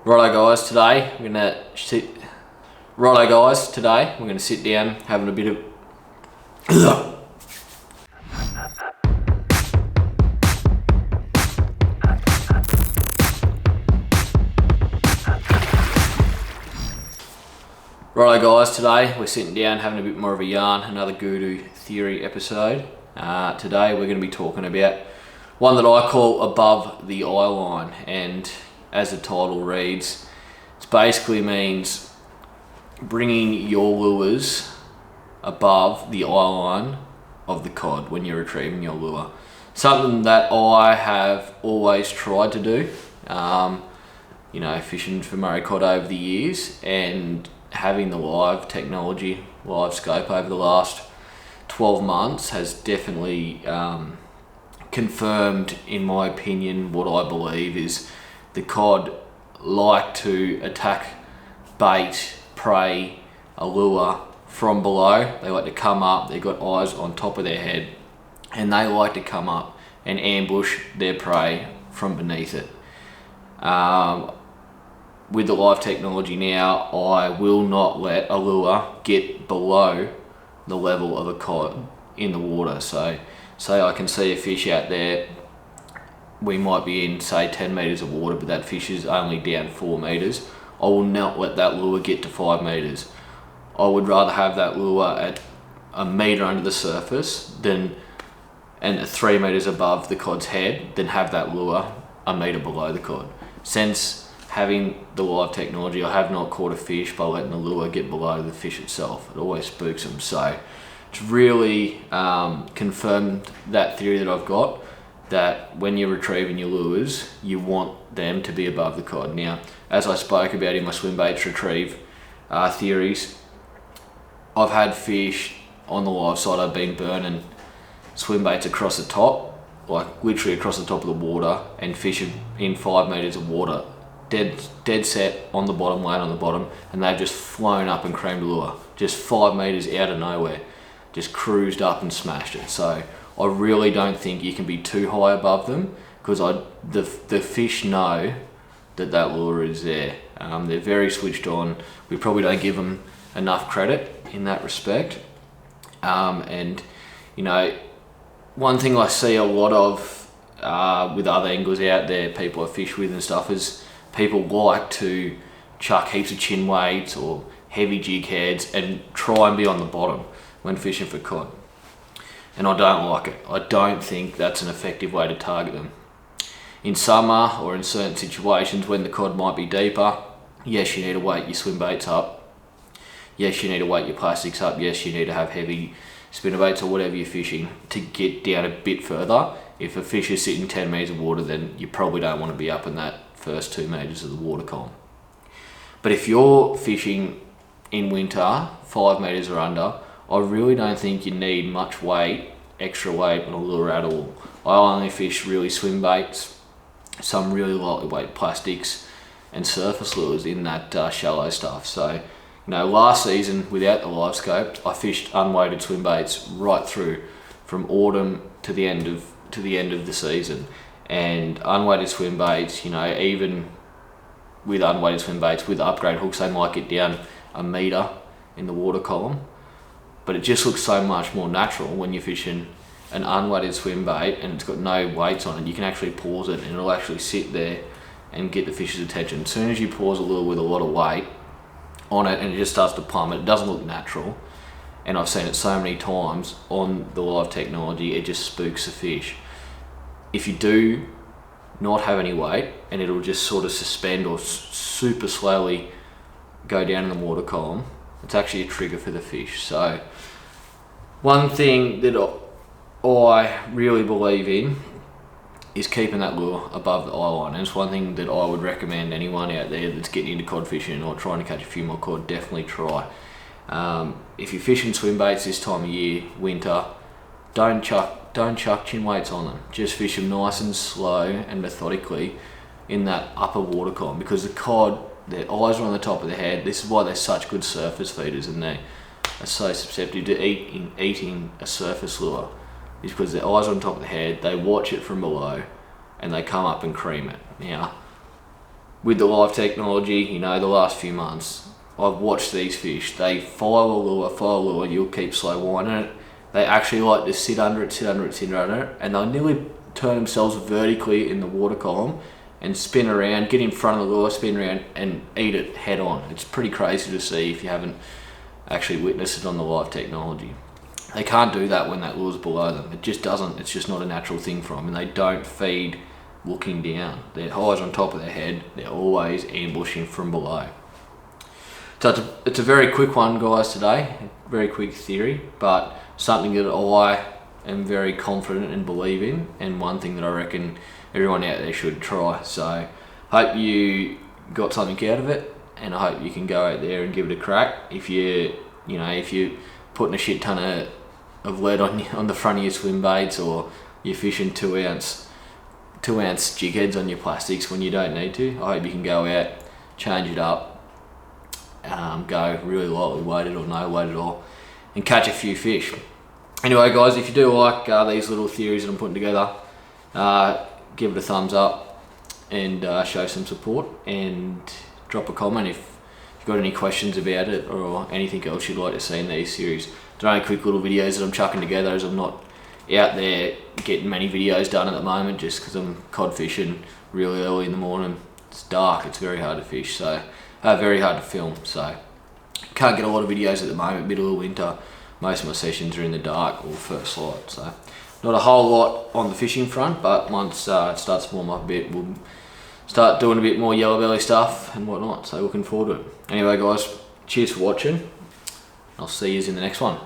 Today we're gonna sit down having a bit of Today we're sitting down having a bit more of a yarn, another Goodoo theory episode. Today we're going to be talking about one that I call above the eyeline, and as the title reads, it basically means bringing your lures above the eyeline of the cod when you're retrieving your lure. Something that I have always tried to do, fishing for Murray Cod over the years, and having the live scope over the last 12 months has definitely confirmed, in my opinion, what I believe is the cod like to attack bait, prey, a lure from below. They like to come up, they've got eyes on top of their head, and they like to come up and ambush their prey from beneath it. With the live technology now, I will not let a lure get below the level of a cod in the water. So say I can see a fish out there, we might be in say 10 meters of water, but that fish is only down 4 meters. I will not let that lure get to 5 meters. I would rather have that lure at a meter under the surface and 3 meters above the cod's head than have that lure a meter below the cod. Since having the live technology, I have not caught a fish by letting the lure get below the fish itself. It always spooks them. So it's really confirmed that theory that I've got, that when you're retrieving your lures, you want them to be above the cod. Now, as I spoke about in my swim baits retrieve theories, I've had fish on the live side. I've been burning swim baits across the top, like literally across the top of the water, and fish in 5 meters of water, dead set on the bottom, laying on the bottom, and they've just flown up and creamed the lure, just 5 meters out of nowhere, just cruised up and smashed it. So I really don't think you can be too high above them, because the fish know that lure is there. They're very switched on. We probably don't give them enough credit in that respect. One thing I see a lot of with other anglers out there, people I fish with and stuff, is people like to chuck heaps of chin weights or heavy jig heads and try and be on the bottom when fishing for cod. And I don't like it. I don't think that's an effective way to target them. In summer or in certain situations when the cod might be deeper, yes, you need to weight your swim baits up. Yes, you need to weight your plastics up. Yes, you need to have heavy spinnerbaits or whatever you're fishing to get down a bit further. If a fish is sitting 10 meters of water, then you probably don't want to be up in that first 2 meters of the water column. But if you're fishing in winter, 5 meters or under, I really don't think you need much extra weight on a lure at all. I only fish really swim baits, some really lightweight plastics, and surface lures in that shallow stuff. So, last season without the live scope, I fished unweighted swim baits right through from autumn to the end of the season. And unweighted swim baits, even with unweighted swim baits with upgrade hooks, they might get down a meter in the water column, but it just looks so much more natural when you're fishing an unweighted swim bait and it's got no weights on it. You can actually pause it and it'll actually sit there and get the fish's attention. As soon as you pause a lure with a lot of weight on it and it just starts to plummet, it doesn't look natural. And I've seen it so many times on the live technology, it just spooks the fish. If you do not have any weight and it'll just sort of suspend or super slowly go down in the water column, it's actually a trigger for the fish. So one thing that I really believe in is keeping that lure above the eyeline, and it's one thing that I would recommend anyone out there that's getting into cod fishing or trying to catch a few more cod, definitely try. If you're fishing swim baits this time of year, winter, don't chuck chin weights on them. Just fish them nice and slow and methodically in that upper water column, because the cod, their eyes are on the top of their head. This is why they're such good surface feeders, and they are so susceptible to eating a surface lure, is because their eyes are on top of the head, they watch it from below, and they come up and cream it. Now, with the live technology, you know, the last few months, I've watched these fish. They follow a lure, you'll keep slow winding it. They actually like to sit under it, and they'll nearly turn themselves vertically in the water column and spin around, get in front of the lure, spin around and eat it head on. It's pretty crazy to see if you haven't actually witnessed it on the live technology. They can't do that when that lure's below them. It just doesn't, it's just not a natural thing for them, and they don't feed looking down. Their eyes on top of their head, they're always ambushing from below. So it's a very quick one, guys, today. Very quick theory, but something that I am very confident and believe in, and one thing that I reckon everyone out there should try. So hope you got something out of it, and I hope you can go out there and give it a crack. If you're putting a shit ton of lead on the front of your swim baits, or you're fishing 2 ounce jig heads on your plastics when you don't need to, I hope you can go out, change it up, go really lightly weighted or no weight at all, and catch a few fish. Anyway, guys, if you do like these little theories that I'm putting together, give it a thumbs up and show some support, and drop a comment if you've got any questions about it or anything else you'd like to see in these series. They're only quick little videos that I'm chucking together, as I'm not out there getting many videos done at the moment, just because I'm cod fishing really early in the morning. It's dark, it's very hard to fish, so very hard to film, so can't get a lot of videos at the moment. Middle of winter, most of my sessions are in the dark or first light, so not a whole lot on the fishing front, but once it starts to warm up a bit, we'll start doing a bit more yellow belly stuff and whatnot, so looking forward to it. Anyway, guys, cheers for watching. I'll see you in the next one.